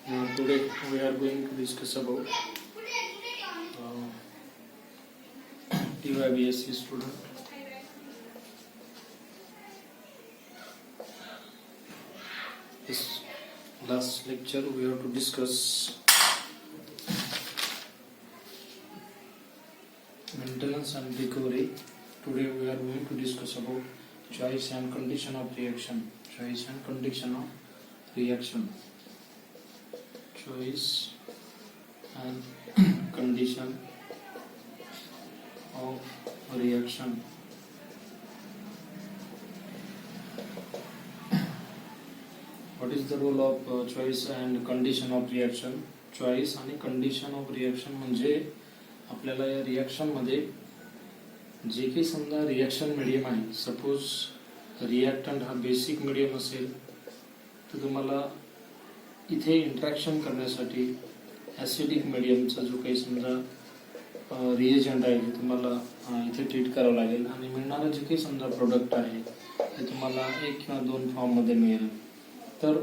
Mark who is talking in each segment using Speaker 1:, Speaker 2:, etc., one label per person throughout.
Speaker 1: Today we are going to discuss about TYBSc student. This last lecture we have to discuss maintenance and recovery. Today we are going to discuss about choice and condition of reaction. Choice and condition of reaction. Choice and condition of reaction. What is the role of choice and condition of reaction? Choice आणि condition of reaction म्हणजे आपल्याला या reaction मध्ये जे काही समजा reaction medium आहे, suppose reactant हा बेसिक मीडियम असेल तर तुम्हाला इथे इंटरॅक्शन करण्यासाठी ॲसिडिक मीडियमचा जो काही समजा रिएजंट आहे ते तुम्हाला इथे ट्रीट करावं लागेल आणि मिळणारं जे काही समजा प्रोडक्ट आहे ते तुम्हाला 1 किंवा 2 फॉर्ममध्ये मिळेल. तर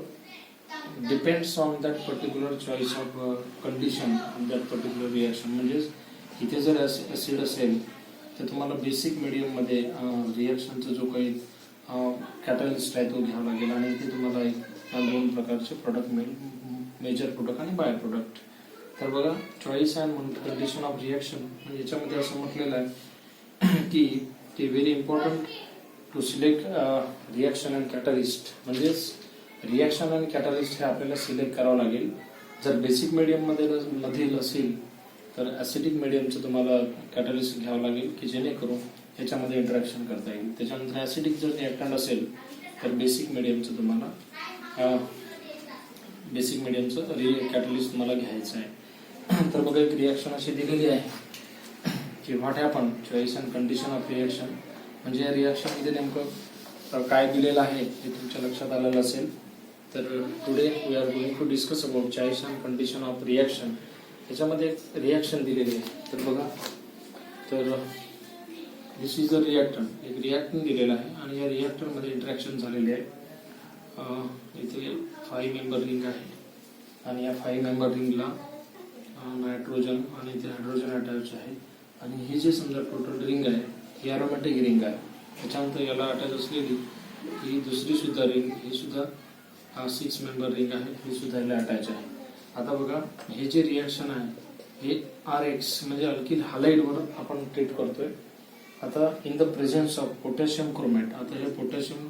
Speaker 1: depends on that particular choice of condition on that particular reaction. म्हणजेच इथे जर ॲसिड असेल तर तुम्हाला बेसिक मीडियममध्ये रिॲक्शनचा जो काही कॅटलिस्ट आहे तो घ्यावा लागेल आणि इथे तुम्हाला 2 प्रकारचे प्रोडक्ट मिळेल, मेजर प्रोडक्ट आणि बाय प्रोडक्ट. तर बघा, choice and condition of reaction म्हणजे याच्यामध्ये असं म्हटलेलं आहे की ते very important to select reaction and catalyst. म्हणजेच रिॲक्शन आणि कॅटलिस्ट हे आपल्याला सिलेक्ट करावं लागेल. जर बेसिक मीडियममधील असेल तर ॲसिडिक मीडियमचं तुम्हाला कॅटलिस्ट घ्यावं लागेल की जेणेकरून याच्यामध्ये इंटरॅक्शन करता येईल. त्याच्यानंतर ॲसिडिक जर रिॲक्टंट असेल तर बेसिक मीडियमचं तुम्हाला कॅटलिस्ट तुम्हाला घ्यायचं आहे. तर बघा, एक रिॲक्शन अशी दिलेली आहे की what happen choice and condition of reaction. म्हणजे या रिॲक्शनमध्ये नेमकं काय दिलेलं आहे हे तुमच्या लक्षात आलेलं असेल. तर today we are going to discuss about choice and condition of reaction. याच्यामध्ये एक रिॲक्शन दिलेली आहे. तर बघा, तर दिस इज अ रिॲक्टंट. एक रिॲक्टंट दिलेला आहे आणि या रिॲक्टंटमध्ये इंटरॅक्शन झालेली आहे. इथे 5 मेंबर रिंग आहे आणि या 5 मेंबर रिंगला नायट्रोजन आणि इथे हायड्रोजन अटॅच आहे. आणि ही जे समजा टोटल रिंग आहे ही अरोमॅटिक रिंग आहे. त्याच्यानंतर याला अटॅच असलेली ही दुसरी सुद्धा रिंग, ही सुद्धा 6 मेंबर रिंग आहे, ही सुद्धा याला अटॅच आहे. आता बघा, हे जे रिॲक्शन आहे हे RX म्हणजे अल्किल हॅलाइडवर आपण ट्रीट करतोय. आता in the presence of potassium chromate. आता हे पोटॅशियम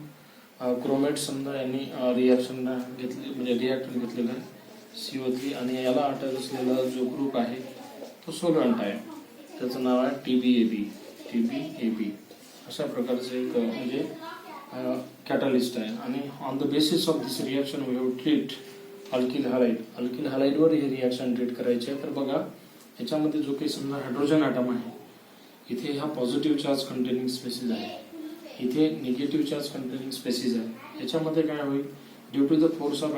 Speaker 1: क्रोमेट समजा यांनी रिॲक्शन घेतली, म्हणजे रिॲक्टर घेतलेला आहे CO3 आणि याला अटॅच असलेला जो ग्रुप आहे तो सोलवंट आहे. त्याचं नाव आहे TBAB. अशा प्रकारचं एक म्हणजे कॅटलिस्ट आहे. आणि on the basis of this reaction we have treat alkyl halide. Alkyl हॅलाइडवर हे रिॲक्शन ट्रीट करायचे आहे. तर बघा, याच्यामध्ये जो काही समजा हायड्रोजन ॲटम आहे इथे हा पॉझिटिव्ह चार्ज कंटेनिंग स्पेसिस आहे, इथे निगेटिव्ह चार्ज कंटेनिंग स्पेसिस आहे. याच्यामध्ये काय होईल, due to the force of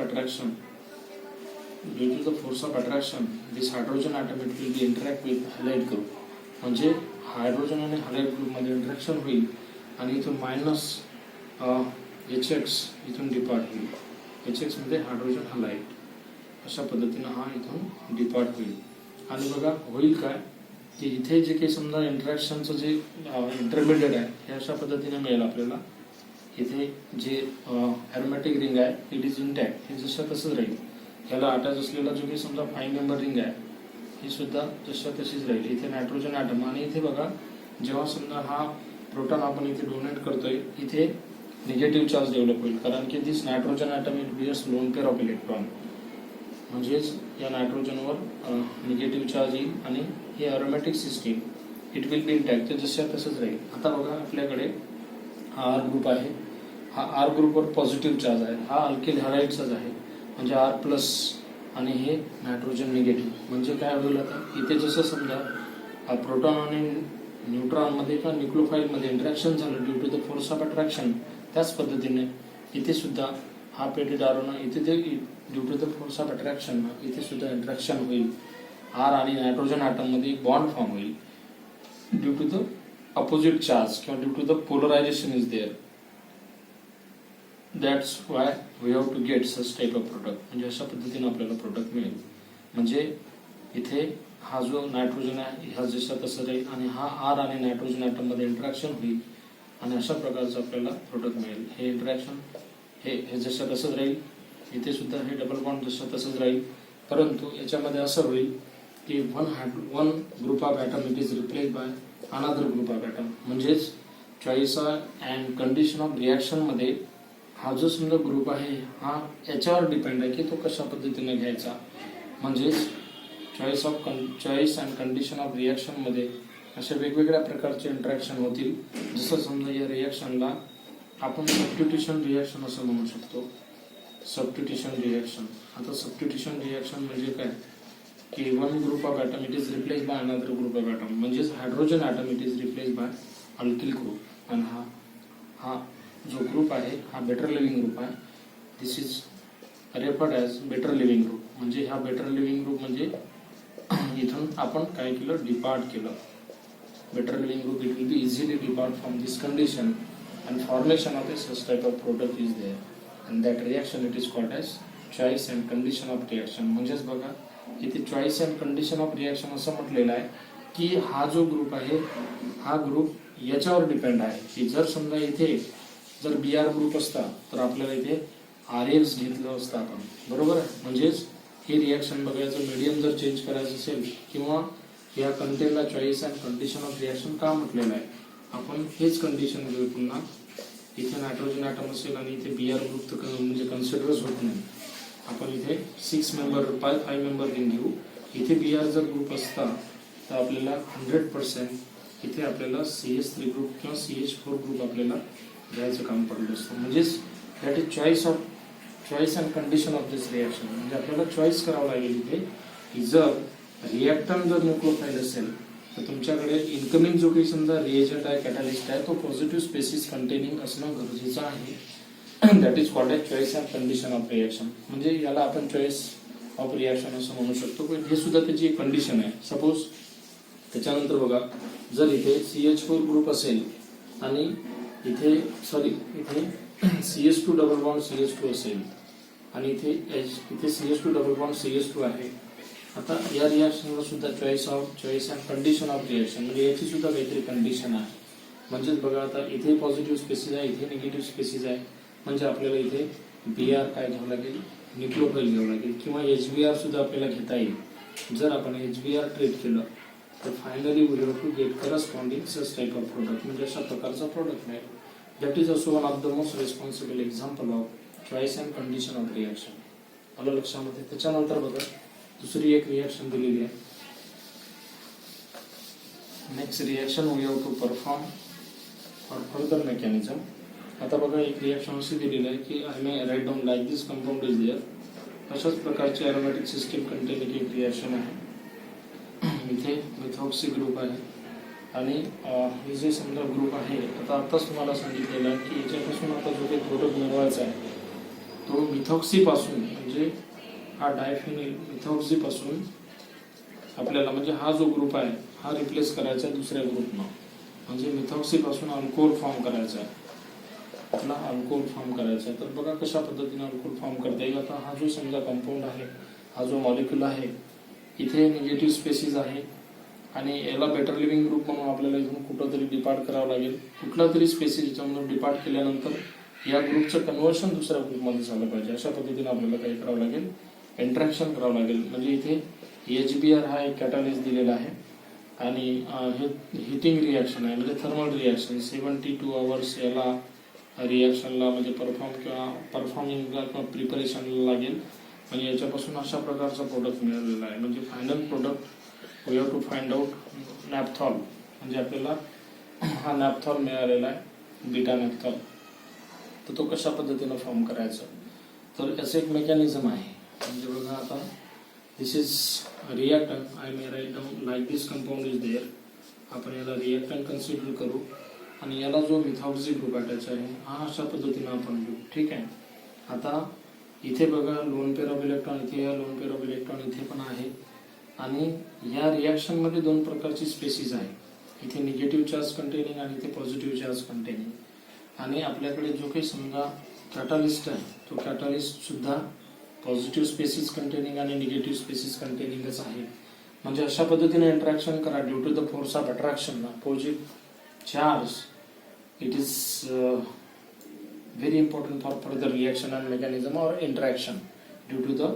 Speaker 1: attraction this hydrogen atom it will be interact with halide group. म्हणजे हायड्रोजन आणि हॅलाइड ग्रुपमध्ये इंटरॅक्शन होईल आणि इथून मायनस HX इथून डिपार्ट होईल. HX मध्ये हायड्रोजन हॅलाइड. अशा पद्धतीनं हा इथून डिपार्ट होईल. आणि बघा होईल काय की इथे जे काही समजा इंटरॅक्शनचं जे इंटरमिडिएट आहे हे अशा पद्धतीने मिळेल आपल्याला. इथे जे ॲरोमॅटिक रिंग आहे इट इज इंटॅक्ट, हे जसं तसंच राहील. याला अटॅच असलेला जो काही समजा 5 मेंबर रिंग आहे ही सुद्धा जशा तशीच राहील. इथे नायट्रोजन ॲटम आणि इथे बघा, जेव्हा समजा हा प्रोटॉन आपण इथे डोनेट करतोय इथे निगेटिव्ह चार्ज डेव्हलप होईल, कारण की this nitrogen atom it bears lone pair of electron. म्हणजेच या नायट्रोजनवर निगेटिव्ह चार्ज येईल आणि ही aromatic system it will be intact, ते जशा तसंच राहील. आता बघा, आपल्याकडे हा R ग्रुप आहे. हा R ग्रुपवर पॉझिटिव्ह चार्ज आहे, हा अल्किल हॅलाइडचाच आहे म्हणजे R+ आणि हे नायट्रोजन निगेटिव्ह. म्हणजे काय होईल, आता इथे जसं समजा प्रोटॉन आणि न्यूट्रॉनमध्ये किंवा न्यूक्लियोफाईलमध्ये इंटरॅक्शन झालं due to the force of attraction, त्याच पद्धतीने इथे सुद्धा हा पेटेड आरोना इथे ते due to the force of attraction इथे सुद्धा इंटरॅक्शन होईल. R आणि नायट्रोजन ॲटममध्ये बॉन्ड फॉर्म होईल due to the opposite charge किंवा due to the polarization is there. That's why we have to get such type of product. म्हणजे अशा पद्धतीने आपल्याला प्रोडक्ट मिळेल. म्हणजे इथे हा जो नायट्रोजन आहे हा जसा तसं राहील आणि हा आर आणि नायट्रोजन ॲटम मध्ये इंटरॅक्शन होईल आणि अशा प्रकारचं आपल्याला प्रोडक्ट मिळेल. हे इंटरॅक्शन हे जसं तसंच राहील. इथे सुद्धा हे डबल बॉन्ड जसं तसंच राहील. परंतु याच्यामध्ये असं होईल की one group of atom it is replace by another group of atom. म्हणजेच choice and condition of reaction मध्ये हा जो समजा ग्रुप आहे हा याच्यावर डिपेंड आहे की तो कशा पद्धतीने घ्यायचा. म्हणजेच choice and condition of reaction मध्ये अशा वेगवेगळ्या प्रकारचे इंटरॅक्शन होतील. जसं समजा या रिॲक्शनला आपण सबस्टिट्यूशन रिॲक्शन असं म्हणू शकतो. Substitution reaction. आता सबस्टिट्यूशन रिॲक्शन म्हणजे काय की one group of atom it is replace by another group of atom. म्हणजेच hydrogen atom it is replace by alkyl group. आणि हा जो ग्रुप आहे हा बेटर लिव्हिंग ग्रुप आहे. This is referred as better leaving group. म्हणजे हा better leaving group म्हणजे इथून आपण काय केलं डिपार्ट केलं. Better leaving group it will be easily depart from this condition and formation of a such type of product is there and that reaction it is called as choice and condition of reaction. म्हणजेच बघा इथे choice and condition of reaction असं म्हटलेलं आहे की हा जो group आहे हा ग्रुप याच्यावर डिपेंड आहे की जर समजा इथे जर BR ग्रुप असता तर आपल्याला इथे RS घेतलं असतं आपण. बरोबर आहे. म्हणजेच हे रिॲक्शन बघायचं मीडियम जर चेंज करायचं असेल किंवा या कंटेनला choice and condition of reaction का म्हटलेलं आहे आपण हेच कंडिशन घेऊ. पुन्हा इथे नायट्रोजन ॲटम असेल आणि इथे BR ग्रुप तर म्हणजे कन्सिडरच होत नाही. आपण इथे 5 मेंबर रिंग घेऊ. इथे BR जर ग्रुप असता तर आपल्याला 100% इथे आपल्याला CH3 ग्रुप किंवा CH4 ग्रुप आपल्याला घ्यायचं काम पडलं असतं. म्हणजेच that is choice and condition of this reaction. म्हणजे आपल्याला चॉईस करावं लागेल इथे की जर रिॲक्टंट जर न्यूक्लियोफाइल असेल तर तुमच्याकडे इनकमिंग जो काही समजा रिएजंट आहे कॅटलिस्ट आहे तो पॉझिटिव्ह स्पेसिस कंटेनिंग असणं गरजेचं आहे. That is called as choice and condition of reaction. म्हणजे याला आपण चॉईस ऑफ रिॲक्शन असं म्हणू शकतो. पण हे सुद्धा त्याची एक कंडिशन आहे. सपोज त्याच्यानंतर बघा जर इथे CH4 ग्रुप असेल आणि इथे CH2 डबल बॉन्ड CH2 असेल आणि इथे CH2 डबल बॉन्ड CH2 आहे. आता या रिॲक्शनला सुद्धा choice and condition of reaction म्हणजे याची सुद्धा काहीतरी कंडिशन आहे. म्हणजेच बघा आता इथे पॉझिटिव्ह स्पेसिस आहे इथे निगेटिव्ह स्पेसिस आहे. म्हणजे आपल्याला इथे BR काय घ्यावं लागेल न्यूक्लियोफाइल घ्यावं लागेल किंवा HBr सुद्धा आपल्याला घेता येईल. जर आपण HBr ट्रीट केलं तर finally we have to get corresponding such type of product. म्हणजे अशा प्रकारचा प्रोडक्ट मिळेल. That is also one of the most responsible example of choice and condition of reaction. मला लक्षामध्ये. त्याच्यानंतर बघा दुसरी एक रिॲक्शन दिलेली आहे. Next reaction we have to perform for further mechanism. आता बघा एक रिॲक्शन अशी दिलेली आहे की I may write down like this compound is there. अशाच प्रकारची एरोमॅटिक सिस्टीम कंटेनिंग एक रिॲक्शन आहे. इथे मिथॉक्सी ग्रुप आहे आणि हे जे समजा ग्रुप आहे आता आताच तुम्हाला सांगितलेलं आहे की याच्यापासून आता जो काही प्रोडक्ट मिळवायचा आहे तो मिथॉक्सी पासून म्हणजे हा डायफिनिल मिथॉक्सी पासून आपल्याला म्हणजे हा जो ग्रुप आहे हा रिप्लेस करायचा आहे दुसऱ्या ग्रुपनं. म्हणजे मिथॉक्सी पासून अल्कोहोल फॉर्म करायचा आहे. आपला अल्कोहोल फॉर्म करायचा आहे. तर बघा कशा पद्धतीने अल्कोहोल फॉर्म करता येईल. आता हा जो समजा कंपाऊंड आहे हा जो मॉलिक्यूल आहे इथे निगेटिव्ह स्पेसिस आहे आणि याला बेटर लिव्हिंग ग्रुप म्हणून आपल्याला इथून कुठं तरी डिपार्ट करावं लागेल. कुठला तरी स्पेसिस याच्यामधून डिपार्ट केल्यानंतर या ग्रुपचं कन्व्हर्शन दुसऱ्या ग्रुपमध्ये झालं पाहिजे. अशा पद्धतीने आपल्याला काय करावं लागेल इंटरॅक्शन करावं लागेल. म्हणजे इथे HBr हा एक कॅटलिस्ट दिलेला आहे आणि हे हिटिंग रिॲक्शन आहे म्हणजे थर्मल रिॲक्शन 72 आवर्स याला रिॲक्शनला म्हणजे परफॉर्मिंगला किंवा प्रिपरेशनला लागेल. म्हणजे याच्यापासून अशा प्रकारचा प्रोडक्ट मिळालेला आहे. म्हणजे final product we have to find out naphthol. म्हणजे आपल्याला हा नॅपथॉल मिळालेला आहे बीटा नॅपथॉल. तर तो कशा पद्धतीनं फॉर्म करायचा तर याचं एक मेकॅनिझम आहे. म्हणजे बघा आता this is reactant I may write down like this compound is there. आपण याला रिॲक्टंट कन्सिडर करू आणि याला जो मिथॉक्सी ग्रुप अटॅच आहे हा अशा पद्धतीनं आपण घेऊ. ठीक आहे. आता इथे बघा लोन पेअर ऑफ इलेक्ट्रॉन इथे लोन पेअर ऑफ इलेक्ट्रॉन इथे पण आहे आणि या रिॲक्शन मध्ये दोन प्रकारची स्पेसिस आहे. इथे निगेटिव्ह चार्ज कंटेनिंग आणि इथे पॉझिटिव्ह चार्ज कंटेनिंग. आणि आपल्याकडे जो काही समजा कॅटलिस्ट आहे तो कॅटलिस्ट सुद्धा पॉझिटिव्ह स्पेसिस कंटेनिंग आणि निगेटिव्ह स्पेसिस कंटेनिंगच आहे. म्हणजे अशा पद्धतीने इंटरॅक्शन करा. Due to the force of attraction opposite charge it is very important for further reaction and mechanism or interaction due to the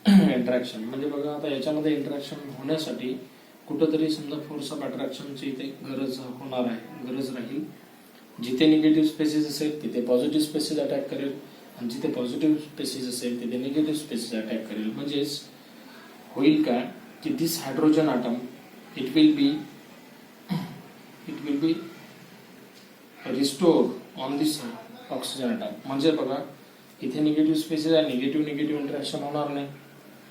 Speaker 1: interaction. म्हणजे बघा आता याच्यामध्ये इंटरॅक्शन होण्यासाठी कुठंतरी समजा फोर्स ऑफ अट्रॅक्शनची इथे गरज होणार आहे, गरज राहील. जिथे निगेटिव्ह स्पेसिस असेल तिथे पॉझिटिव्ह स्पेसिस अटॅक करेल आणि जिथे पॉझिटिव्ह स्पेसिस असेल तिथे निगेटिव्ह स्पेसिस अटॅक करेल. म्हणजेच होईल काय की this hydrogen atom it will be restore on this oxygen atom. म्हणजे बघा इथे निगेटिव्ह स्पेसिस आहे, निगेटिव्ह इंटरॅक्शन होणार नाही.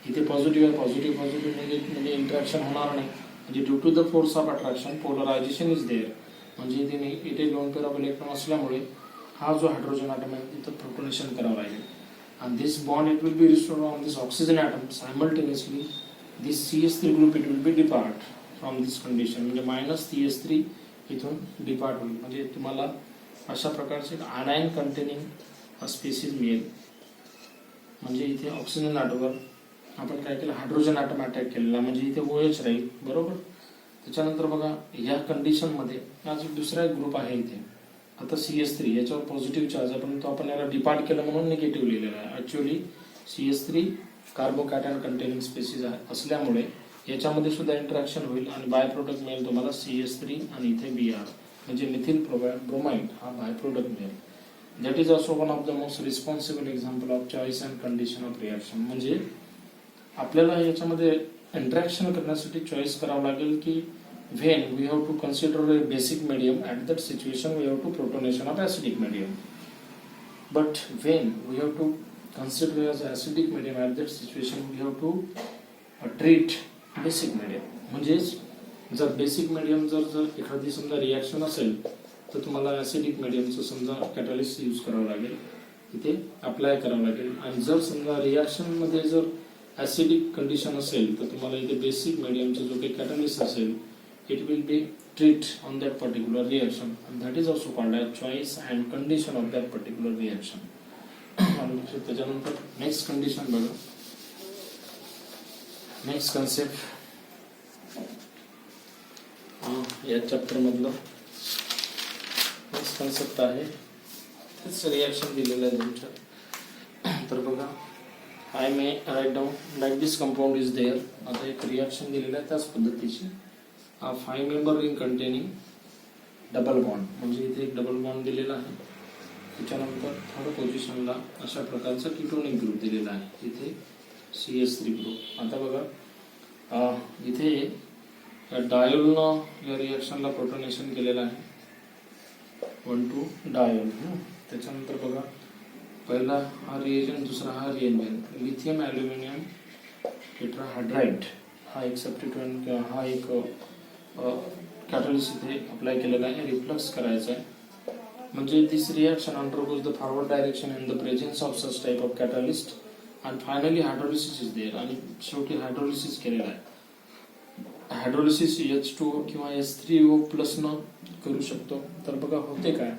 Speaker 1: इथे पॉझिटिव्ह आहे, पॉझिटिव्ह म्हणजे इंटरॅक्शन होणार नाही. म्हणजे due to the force of attraction polarization is there. म्हणजे इथे दोन पेअर ऑफ इलेक्ट्रॉन असल्यामुळे हा जो हायड्रोजन आटम आहे तिथं प्रोटोनेशन करावं लागेल. आणि this bond it will be restored on this oxygen atom. Simultaneously this CH3 group it will be depart from this condition. म्हणजे मायनस CH3 इथून डिपार्ट होईल. म्हणजे तुम्हाला अशा प्रकारचे आनायन कंटेनिंग स्पेसिस मिळेल. म्हणजे इथे ऑक्सिजन आटमवर आपण काय केलं, हायड्रोजन आटम अटॅक केलेला. म्हणजे इथे OH राहील, बरोबर. त्याच्यानंतर बघा या कंडिशन मध्ये अजून दुसरा एक ग्रुप आहे इथे. आता CH3 याच्यावर पॉझिटिव्ह चार्ज आहे, परंतु आपण याला डिपार्ट केलं म्हणून निगेटिव्ह लिहिलेलं आहे. Actually CH3 carbocation containing spaces असल्यामुळे याच्यामध्ये सुद्धा इंटरॅक्शन होईल आणि बाय प्रोडक्ट मिळेल तुम्हाला CH3 आणि इथे Br म्हणजे मिथिल ब्रोमाइड हा बाय प्रोडक्ट मिळेल. That is also one of the most responsible example of choice and condition of reaction. म्हणजे आपल्याला याच्यामध्ये इंटरॅक्शन करण्यासाठी चॉईस करावं लागेल की when we have to consider a basic medium, at that situation we have to protonation of acidic medium. But when we have to consider as acidic medium, at that situation we have to treat basic medium. म्हणजेच जर basic medium जर एखादी समजा reaction असेल तर तुम्हाला acidic mediumचं समजा catalyst use करावं लागेल, इथे अप्लाय करावं लागेल. आणि जर समजा रिॲक्शन मध्ये जर ऍसिडिक कंडिशन असेल तर तुम्हाला इथे बेसिक mediumचं जो काही कॅटलिस्ट असेल it will be treat on that particular reaction, and that is also called as choice and condition of that particular reaction. त्याच्यानंतर नेक्स्ट कंडिशन बघा, नेक्स्ट कन्सेप्ट या चॅप्टर मधलं नेक्स्ट कन्सेप्ट आहे. तेच रिॲक्शन दिलेलं आहे तुमच्या. तर बघा I may write down like this compound is there. आता एक रिॲक्शन दिलेलं आहे त्याच पद्धतीची. 5 member ring containing double bond. म्हणजे इथे एक डबल बॉन्ड दिलेला आहे. त्याच्यानंतर थर्ड पोझिशनला अशा प्रकारचा किटोनिक ग्रुप दिलेला आहे. इथे CH3 ग्रुप. आता बघा इथे डायोलनं या रिॲक्शनला प्रोटोनेशन केलेलं आहे. 1,2 डायोल. त्याच्यानंतर बघा पहिला हा रिएजंट, दुसरा हा रिएजंट लिथियम ॲल्युमिनियम टेट्राहायड्राइड हा एक सबस्टिट्यूएंट किंवा हा एक कॅटलिस्ट इथे अप्लाय केलेला आहे. रिफ्लक्स करायचा आहे. म्हणजे this reaction undergoes the forward direction in the presence of such type of catalyst and finally hydrolysis is there. आणि शेवटी हायड्रोलिसिस केलेला आहे. हायड्रोलिसिस H2O किंवा H3O प्लस न करू शकतो. तर बघा होते काय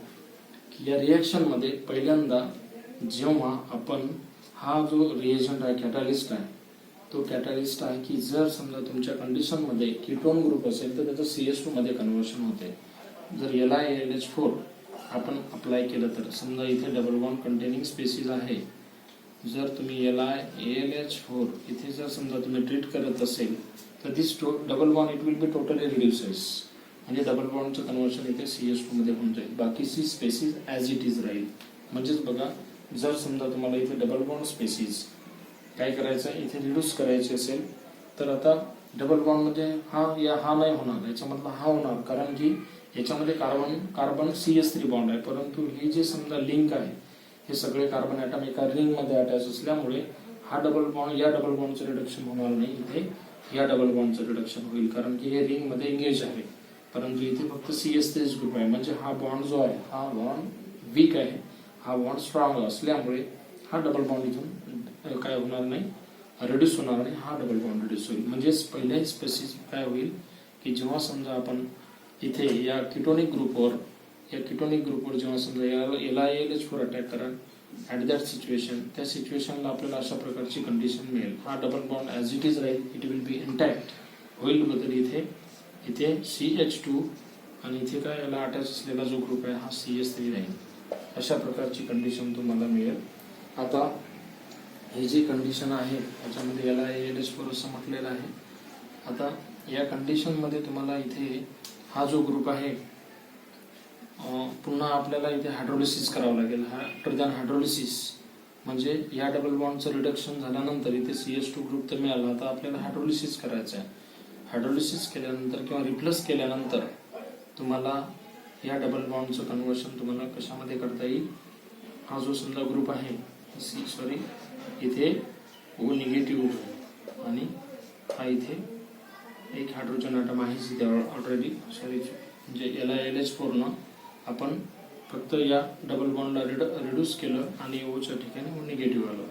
Speaker 1: की या रिॲक्शन मध्ये पहिल्यांदा जेव्हा आपण हा जो रिएजंट आहे कॅटलिस्ट आहे तो कॅटलिस्ट आहे की जर समजा तुमच्या कंडिशन मध्ये कीटोन ग्रुप असेल तर त्याचं CH2 मध्ये कन्व्हर्शन होते. जर LiAlH4 आपण अप्लाय केलं तर समजा इथे डबल बॉन्ड कंटेनिंग स्पेसिस आहे. जर तुम्ही LiAlH4 इथे जर समजा तुम्ही ट्रीट करत असेल तर this double bond it will be totally reduces. म्हणजे डबल बॉन्डचं कन्व्हर्शन इथे CH2 मध्ये होऊन जाईल. बाकीची स्पेसिस ॲज इट इज राहील. म्हणजेच बघा जर समजा तुम्हाला इथे डबल बॉन्ड स्पेसिस काय करायचं इथे रिड्यूस करायचे असेल तर आता डबल बॉन्ड मध्ये हा नाही होणार, याच्यामधला हा होणार. कारण की याच्यामध्ये कार्बन CH3 बॉन्ड आहे. परंतु हे जे समजा लिंक आहे हे सगळे कार्बन ॲटम एका रिंग मध्ये अटॅच असल्यामुळे हा डबल बॉन्ड या डबल बॉन्डचं रिडक्शन होणार नाही. इथे या डबल बॉन्डचं रिडक्शन होईल कारण की हे रिंग मध्ये एंगेज आहे. परंतु इथे फक्त CH3 ग्रुप आहे. म्हणजे हा बॉन्ड जो आहे हा बॉन्ड वीक आहे, हा बॉन्ड स्ट्रॉंग असल्यामुळे हा डबल बॉन्ड इथून काय होणार नाही, रिड्यूस होणार नाही. हा डबल बॉन्ड रिड्यूस होईल. म्हणजेच पहिल्याही स्पेसिस काय होईल की जेव्हा समजा आपण इथे या किटोनिक ग्रुपवर या किटोनिक ग्रुपवर जेव्हा समजा LiAlH4 अटॅक करा ॲट दॅट सिच्युएशन, त्या सिच्युएशनला आपल्याला अशा प्रकारची कंडिशन मिळेल. हा double bond as it is राहील, इट विल बी इंटॅक्ट. होईल बदल इथे CH2 आणि इथे काय याला अटॅच असलेला जो ग्रुप आहे हा CH3 राहील. अशा प्रकारची कंडिशन तुम्हाला मिळेल. आता ही जी कंडिशन आहे याच्यामध्ये LiAlH4 असं म्हटलेलं आहे. आता या कंडिशनमध्ये तुम्हाला इथे हा जो ग्रुप आहे पुन्हा आपल्याला इथे हायड्रोलिसिस करावं लागेल. आफ्टर दॅन हायड्रोलिसिस म्हणजे या डबल बॉन्डचं रिडक्शन झाल्यानंतर इथे CH2 ग्रुप तर मिळाला. आता आपल्याला हायड्रोलिसिस करायचं आहे. हायड्रोलिसिस केल्यानंतर किंवा रिप्लेस केल्यानंतर तुम्हाला या डबल बॉन्डचं कन्वर्शन तुम्हाला कशामध्ये करता येईल. हा जो समजा ग्रुप आहे इथे O निगेटिव्ह आणि हा इथे एक हायड्रोजन ॲटम आहे ऑलरेडी म्हणजे LiAlH4 न आपण फक्त या डबल बॉन्डला रिड्यूस केलं आणि ओच्या ठिकाणी O निगेटिव्ह आलं.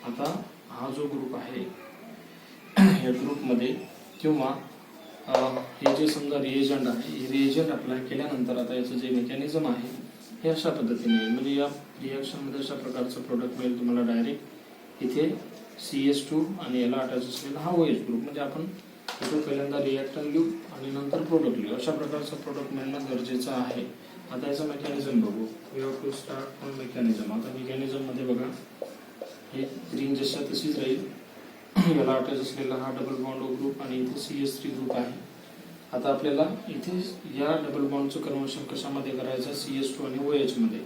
Speaker 1: आता हा जो ग्रुप आहे या ग्रुपमध्ये किंवा हे जे समजा रिएजंट आहे, हे रिएजंट अप्लाय केल्यानंतर आता याचं जे मेकॅनिझम आहे हे अशा पद्धतीने येईल. म्हणजे या रिॲक्शनमध्ये अशा प्रकारचं प्रोडक्ट मिळेल तुम्हाला डायरेक्ट. इथे CH2 आणि याला अटॅच असलेला हा OH ग्रुप, म्हणजे आपण इथे पहिल्यांदा रिॲक्टंट लिहू आणि नंतर प्रोडक्ट लिहू. अशा प्रकारचं प्रोडक्ट मिळणं गरजेचं आहे. आता याचं मेकॅनिझम बघू. We have to start from mechanism. आता मेकॅनिझममध्ये बघा हे ग्रीन जशा तशीच राहील. याला अटॅच असलेला हा डबल बॉन्ड O ग्रुप आणि इथे CH3 ग्रुप आहे. आता आपल्याला इथे या डबल बॉन्डचं कन्वर्शन कशामध्ये करायचं, CH2 आणि OH मध्ये.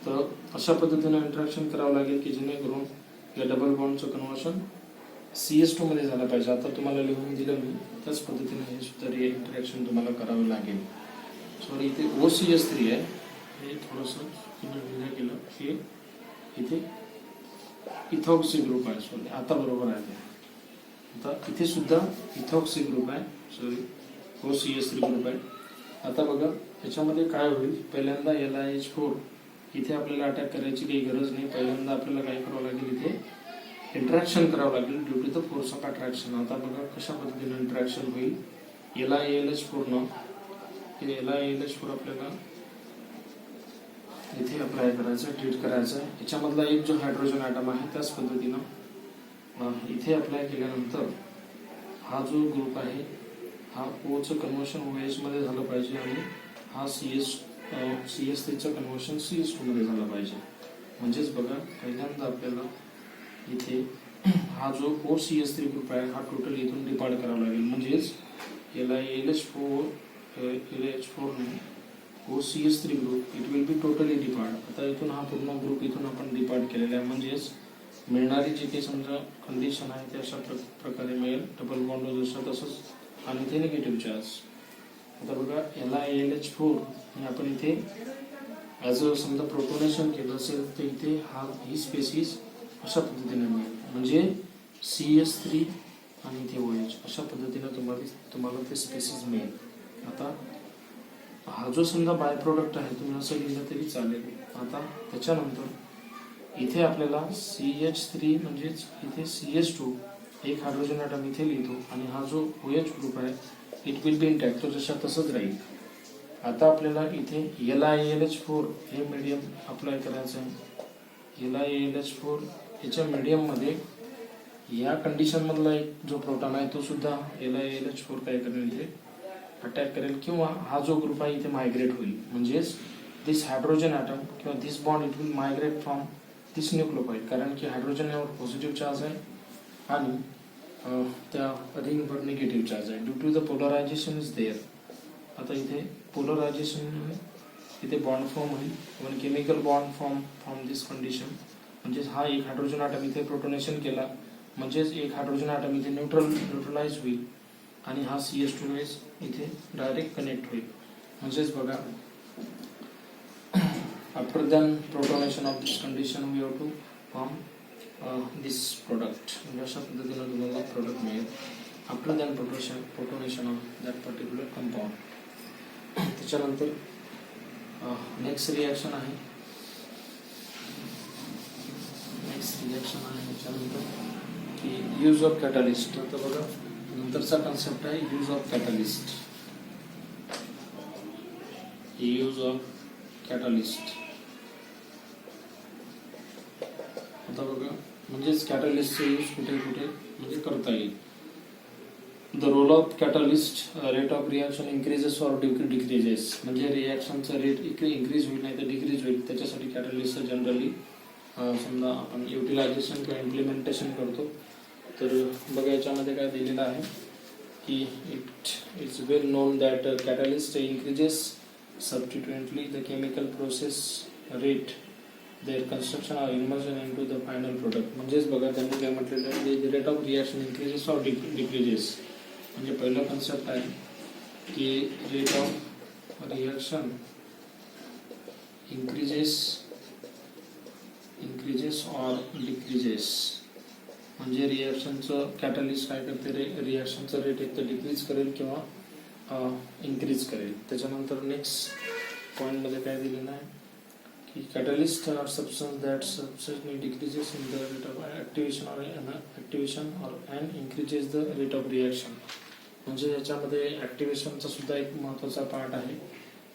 Speaker 1: तर अशा पद्धतीने इंटरॅक्शन करावं लागेल की जेणेकरून या डबल बॉन्डचं कन्वर्शन CH2 मध्ये झालं पाहिजे. आता तुम्हाला लिहून दिलं मी, त्याच पद्धतीने हे सुद्धा इंटरॅक्शन तुम्हाला करावं लागेल. सॉरी इथे OCH3 आहे, हे थोडंसं लिहिलं गेलं. हे इथे इथॉक्सी ग्रुप आहे. सॉरी आता बरोबर आहे ते. आता इथे सुद्धा इथॉक्सी ग्रुप आहे, सॉरी OCH3 ग्रुप आहे. आता बघा याच्यामध्ये काय होईल. पहिल्यांदा LiH4 इथे आपल्याला अटॅक करायची काही गरज नाही. पहिल्यांदा आपल्याला काय करावं लागेल, इथे इंटरॅक्शन करावं लागेल due to the force of attraction. आता बघा कशा पद्धतीने इंटरॅक्शन होईल. LiAlH4 न LiAlH4 आपल्याला इथे अप्लाय करायचं, ट्रीट करायचं. याच्यामधला एक जो हायड्रोजन ॲटम आहे त्याच पद्धतीनं इथे अप्लाय केल्यानंतर हा जो ग्रुप आहे हा ओचं कन्वर्शन OH मध्ये झालं पाहिजे आणि हा CH3चं कन्वर्शन CH2 मध्ये झालं पाहिजे. म्हणजेच बघा पहिल्यांदा आपल्याला इथे हा जो OCH3 ग्रुप आहे हा टोटल इथून डिपार्ट करावा लागेल. म्हणजेच LiAlH4 ने OCH3 group it will be totally depart. आता इथून हा पूर्ण ग्रुप इथून आपण डिपार्ट केलेला आहे. म्हणजेच मिळणारी जी काही समजा कंडिशन आहे ते अशा प्रकारे मिळेल. डबल बॉन्ड जसं तसंच आणि इथे निगेटिव्ह चार्ज. आता बघा LiAlH4 आणि आपण इथे ॲज अ समजा प्रोटोनेशन केलं असेल तर इथे ही स्पेसिस अशा पद्धतीने मिळेल. म्हणजे CH3 आणि इथे OH अशा पद्धतीने तुम्हाला ते स्पेसिस मिळेल. आता हा जो समजा बाय प्रोडक्ट आहे तुम्ही असं लिहिलं तरी चालेल. आता त्याच्यानंतर इथे आपल्याला CH3 म्हणजेच इथे CH2 एक हायड्रोजन ॲटम इथे लिहितो आणि हा जो OH ग्रुप आहे इट विल बी इंटॅक्ट, तो जशा तसंच राहील. आता आपल्याला इथे LiAlH4 हे मीडियम अप्लाय करायचं आहे. LiAlH4 याच्या मीडियममध्ये या कंडिशनमधला एक जो प्रोटॉन आहे तो सुद्धा LiAlH4 काय करेल इथे अटॅक करेल किंवा हा जो ग्रुप आहे इथे मायग्रेट होईल. म्हणजेच दिस हायड्रोजन ॲटम किंवा this bond it will migrate from this nucleotide, कारण की हायड्रोजन यावर पॉझिटिव्ह चार्ज आहे आणि त्या रिंगवर निगेटिव्ह चार्ज आहे. Due to the polarization is there. आता इथे पोलरायझेशन इथे बॉन्ड फॉर्म होईल. One chemical bond from this condition. म्हणजेच हा एक हायड्रोजन ॲटम इथे प्रोटोनेशन केला म्हणजेच एक हायड्रोजन ॲटम इथे न्यूट्रलाइज होईल आणि हा CH2 इथे डायरेक्ट कनेक्ट होईल. म्हणजेच बघा after than protonation of this condition we have to form this product. म्हणजे अशा पद्धतीनं तुम्हाला प्रोडक्ट मिळेल after than protonation of that particular compound. त्याच्यानंतर नेक्स्ट रिॲक्शन आहे त्याच्यानंतर की यूज ऑफ कॅटलिस्ट. आता बघा नंतरचा कन्सेप्ट आहे use of catalyst. Use of catalyst. आता बघा म्हणजेच कॅटलिस्टचा यूज कुठे कुठे म्हणजे करता येईल. The role of catalyst, rate of reaction increases or decreases. म्हणजे रिॲक्शनचा रेट इन्क्रीज होईल नाही तर डिक्रीज होईल, त्याच्यासाठी कॅटलिस्टचं जनरली समजा आपण युटिलायझेशन किंवा इम्प्लिमेंटेशन करतो. तर बघा याच्यामध्ये काय दिलेलं आहे की it is well known that catalyst increases substituently the chemical process rate, there construction or emergence in to the final product. म्हणजेच बघा त्यांनी काय म्हटलेलं आहे, the rate of reaction increases or decreases. म्हणजे पहिला कन्सेप्ट आहे की rate of reaction increases or decreases. म्हणजे रिॲक्शनचं कॅटलिस्ट काय करते, रिॲक्शनचं रेट एक तर डिक्रीज करेल किंवा इन्क्रीज करेल. त्याच्यानंतर नेक्स्ट पॉईंटमध्ये काय दिलेलं आहे की catalyst are substance that substantially decreases in the rate of activation or and increases the rate of reaction. म्हणजे याच्यामध्ये ॲक्टिव्हेशनचा सुद्धा एक महत्त्वाचा पार्ट आहे.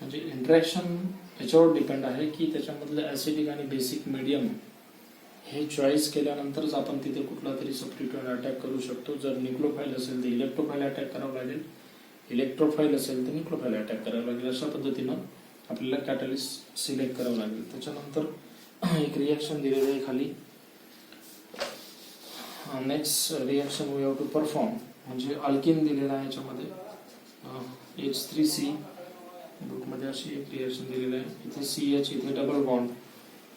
Speaker 1: म्हणजे इंटरॅक्शन याच्यावर डिपेंड आहे की त्याच्यामधलं ॲसिडिक आणि बेसिक मीडियम हे चॉईस केल्यानंतरच आपण तिथे कुठला तरी सबस्टिट्यूएंट अटॅक करू शकतो. जर न्यूक्लियोफाईल असेल तर इलेक्ट्रोफाईल अटॅक करावं लागेल, इलेक्ट्रोफाईल असेल तर न्यूक्लियोफाईल अटॅक करावं लागेल. अशा पद्धतीनं आपल्याला कॅटलिस्ट सिलेक्ट करावं लागेल. त्याच्यानंतर एक रिॲक्शन दिलेलं आहे खाली. Next reaction we have to perform. म्हणजे अल्किन दिलेला आहे याच्यामध्ये H3C. बुकमध्ये अशी एक रिॲक्शन दिलेलं आहे. इथे CH, इथे डबल बॉन्ड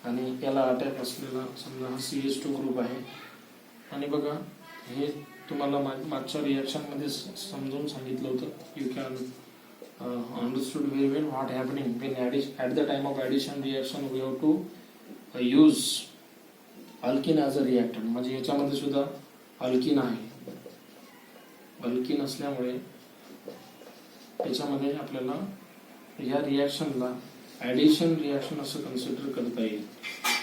Speaker 1: आणि याला अटॅक असलेला समजा हा CH2 ग्रुप आहे. आणि बघा हे तुम्हाला मागच्या रिॲक्शनमध्ये समजून सांगितलं होतं. You can understood very well what happening when at the time of addition reaction we have to use alkene as a reactant. म्हणजे याच्यामध्ये सुद्धा अल्किन आहे. अल्किन असल्यामुळे याच्यामध्ये आपल्याला या रिॲक्शनला ॲडिशन रिॲक्शन असं कन्सिडर करता येईल.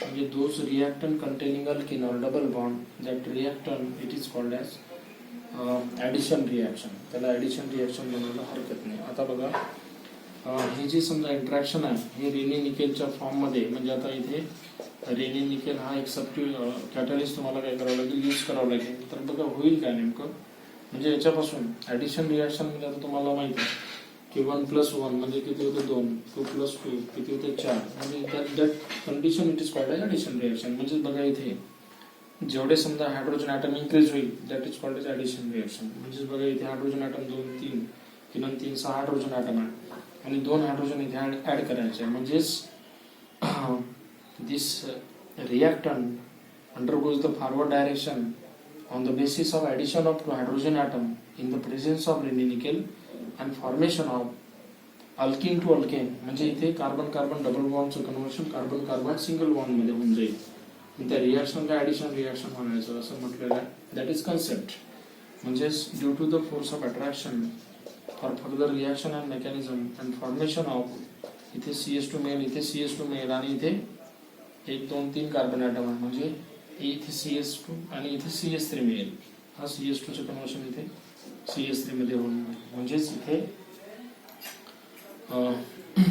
Speaker 1: म्हणजे those reactant containing alkene or double bond that reactant it is called as addition reaction. त्याला ॲडिशन रिॲक्शन बनायला हरकत नाही. आता बघा हे जे समजा इंट्रॅक्शन आहे हे रेनी निकेलच्या फॉर्ममध्ये, म्हणजे आता इथे रेनी निकेल हा एक कॅटलिस्ट तुम्हाला काय करावं लागेल, यूज करावं लागेल. तर बघा होईल काय नेमकं, म्हणजे याच्यापासून ॲडिशन रिॲक्शन म्हणजे आता तुम्हाला माहिती आहे की 1+1 म्हणजे किती होतं 2, 2+2 किती होते 4. म्हणजे that condition it is called as addition reaction. म्हणजे बघा इथे जेवढे समजा हायड्रोजन ॲटम इन्क्रीज होईल that is called as addition reaction. म्हणजे बघा इथे हायड्रोजन ॲटम 2, 3, 3 आणि 3 6 हायड्रोजन ॲटम आहे आणि 2 हायड्रोजन इथे ॲड करायचे. म्हणजेच this reactant undergoes the forward direction on the basis of addition of two hydrogen atom in the presence of Raney nickel and formation of alkene to alkane. म्हणजे इथे carbon carbon double बॉन्डचं conversion carbon carbon single bond मध्ये होऊन जाईल. त्या रिॲक्शनला addition reaction म्हणायचं असं म्हटलेलं आहे. That is concept. म्हणजेच due to the force of attraction for further reaction and mechanism and formation of इथे CH2 मिळेल, इथे CH2 मिळेल आणि इथे 1 2 3 कार्बन ॲटम आहे. म्हणजे इथे CH2 आणि इथे CH3 मिळेल. हा CH2चं कन्व्हर्शन इथे CH3 मध्ये होऊन म्हणजेच इथे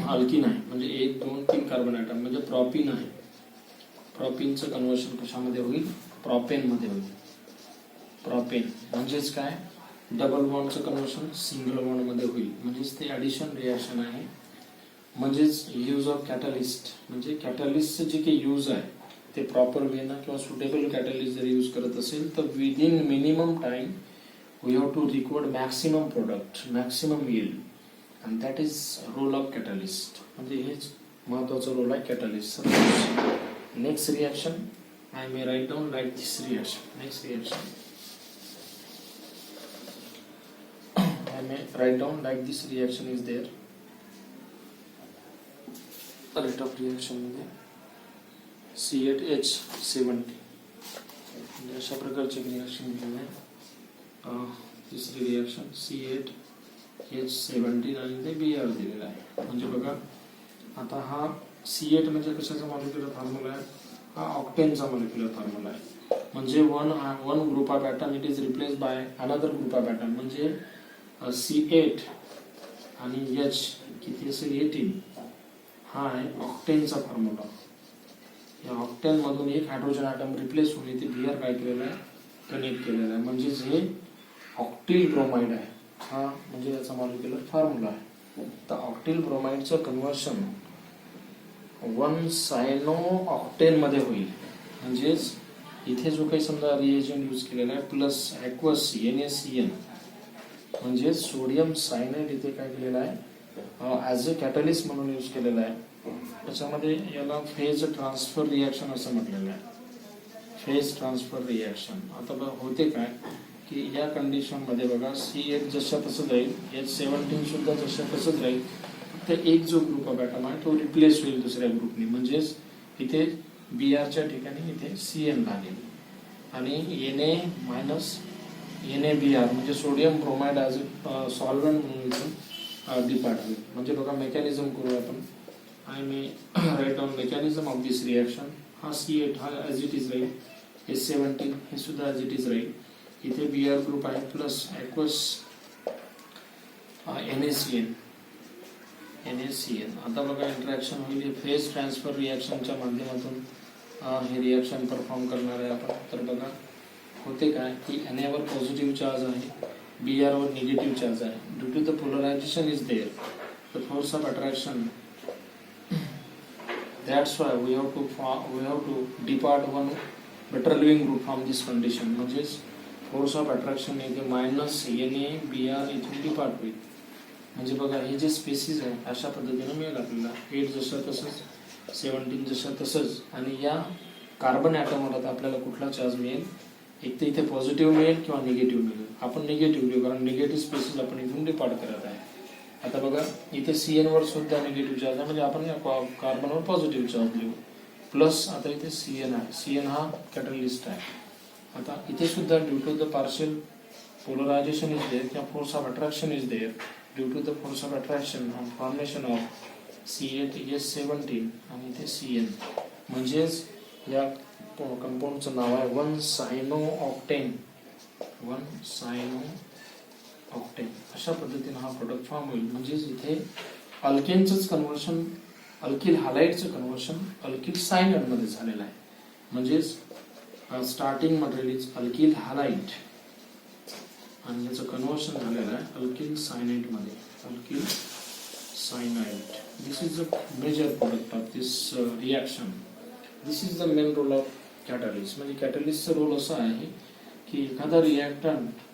Speaker 1: अल्किन आहे. म्हणजे 1 2 3 कार्बन ॲटम म्हणजे प्रॉपिन आहे. प्रॉपिनचं कन्व्हर्शन कशामध्ये होईल, प्रोपेन मध्ये होईल. प्रोपेन म्हणजेच काय, डबल बॉन्डचं कन्व्हर्शन सिंगल बॉन्ड मध्ये होईल. म्हणजेच ते ॲडिशन रिॲक्शन आहे. म्हणजेच यूज ऑफ कॅटलिस्ट म्हणजे कॅटलिस्टचं जे काही यूज आहे ते प्रॉपर वेनं किंवा सुटेबल कॅटलिस्ट जर यूज करत असेल तर within minimum time we have to record maximum product, maximum yield, and that is role of catalyst. म्हणजे हेच महत्वाचा रोल आहे catalyst. Next reaction I may write down like this reaction. Next reaction I may write down like this reaction is there. The rate of reaction मध्ये C8H70 अशा प्रकारचे reaction दिलेले आहे. तिसरी रिॲक्शन C8H70 आणि ते Br दिलेला आहे. म्हणजे बघा आता हा C8 म्हणजे कशाचा मॉलिक्युलर फॉर्म्युला आहे, हा ऑक्टेनचा मॉलिक्युलर फॉर्म्युला आहे. म्हणजे one group of atom it is replace by another group of atom. म्हणजे C8 आणि H किती असेल 18 हा आहे ऑक्टेनचा फॉर्म्युला. या ऑक्टेन मधून एक हायड्रोजन ॲटम रिप्लेस होऊन इथे Br काय केलेलं आहे, कनेक्ट केलेलं आहे. म्हणजेच हे ऑक्टिल ब्रोमाइड आहे. हा म्हणजे याचा मॉलिक्युलर फॉर्म्युला आहे. तर ऑक्टिल ब्रोमाइडचं कन्व्हर्शन 1 सायनो ऑक्टेन मध्ये होईल. म्हणजेच इथे जो काही समजा रिएजंट यूज केलेला आहे प्लस ॲक्वस NaCN म्हणजे सोडियम सायनाइड इथे काय केलेलं आहे ॲज अ कॅटलिस्ट म्हणून यूज केलेला आहे. त्याच्यामध्ये याला फेज ट्रान्सफर रिॲक्शन असं म्हटलेलं आहे. Phase transfer reaction. आता बघा होते काय की या कंडिशन मध्ये बघा C8 जशा तसंच राहील, H17 सुद्धा जशा तसंच राहील. फक्त एक जो ग्रुप ऑफ ॲटम आहे तो रिप्लेस होईल दुसऱ्या ग्रुपने. म्हणजेच इथे Brच्या ठिकाणी इथे CN लागेल आणि NaBr म्हणजे sodium bromide as a solvent म्हणून इथून डिपार्ट होईल. म्हणजे बघा मेकॅनिझम करूया आपण. I may write down mechanism of this reaction. हा C8 हा as it is राहील, H17 हे सुद्धा as it is राहील. इथे Br ग्रुप आहे प्लस ॲक्वस NaCN. आता बघा इंटरॅक्शन होईल फेज ट्रान्सफर रिॲक्शनच्या माध्यमातून हे रिॲक्शन परफॉर्म करणार आहे आपण. तर बघा होते काय की Na वर पॉझिटिव्ह चार्ज आहे, Br वर निगेटिव्ह चार्ज आहे. Due to the polarization is there, the force of attraction. That's why we have to depart one better living group from this condition. म्हणजेच फोर्स ऑफ अट्रॅक्शन इथे minus NaBr इथून depart होईल. म्हणजे बघा हे जे spaces आहे अशा पद्धतीने मिळेल आपल्याला. 8 जसं तसंच, 17 जसं तसंच. आणि या कार्बन ॲटमला आपल्याला कुठला चार्ज मिळेल, एक तर इथे पॉझिटिव्ह मिळेल किंवा निगेटिव्ह मिळेल. आपण निगेटिव्ह घेऊ कारण निगेटिव्ह स्पेसिस आपण इथून डिपार्ट करत आहे. आता बघा इथे CN वर सुद्धा निगेटिव्ह चार्ज आहे म्हणजे आपण या कार्बनवर पॉझिटिव्ह चार्ज लिहू. प्लस आता इथे CN आहे, CN हा कॅटलिस्ट आहे. आता इथे सुद्धा due to the partial polarization is there किंवा force of attraction is there, due to the force of attraction formation of C8 H17 आणि इथे CN. म्हणजेच या कंपाऊंडचं नाव आहे 1 सायनो ऑक्टेन. 1 सायनो ऑक्टेन. अशा पद्धतीने हा प्रोडक्ट फॉर्म होईल. म्हणजेच इथे अल्केनचंच कन्व्हर्शन, अल्किल हॅलाइडचं कन्व्हर्शन अल्किल सायनाइड मध्ये झालेलं आहे. म्हणजेच starting material is alkyl halide आणि याचं कन्व्हर्शन झालेलं आहे अल्किल सायनाइड मध्ये. Alkyl cyanide. This is the major product of this reaction. This is the main role of catalyst. म्हणजे कॅटलिस्टचा रोल असा आहे की एखादा रिॲक्टंट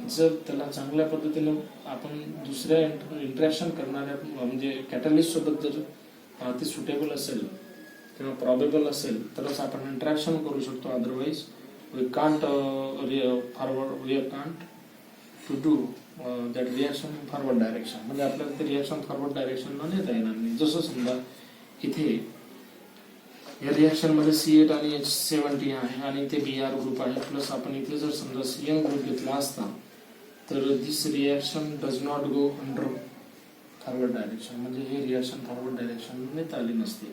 Speaker 1: जर त्याला चांगल्या पद्धतीने आपण दुसऱ्या इंटरॅक्शन करणाऱ्या म्हणजे कॅटलिस्ट सोबत जर ते सुटेबल असेल किंवा प्रॉबेबल असेल तरच आपण इंटरॅक्शन करू शकतो. Otherwise we can't to do that reaction forward direction. म्हणजे आपल्याला ते रिॲक्शन फॉरवर्ड डायरेक्शनला नेता येणार नाही. जसं समजा इथे या रिॲक्शन मध्ये C8 आणि H17 आहे आणि इथे Br ग्रुप आहे प्लस आपण इथे जर समजा CN ग्रुप घेतला असता तर this reaction does not go under forward direction. म्हणजे हे रिॲक्शन फॉरवर्ड डायरेक्शन नेता आली नसते.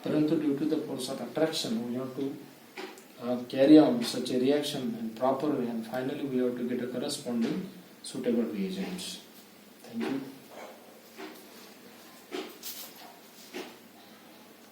Speaker 1: परंतु due to the force of attraction we have to carry on such a reaction in proper way and finally we have to get a corresponding suitable reagents. Thank you.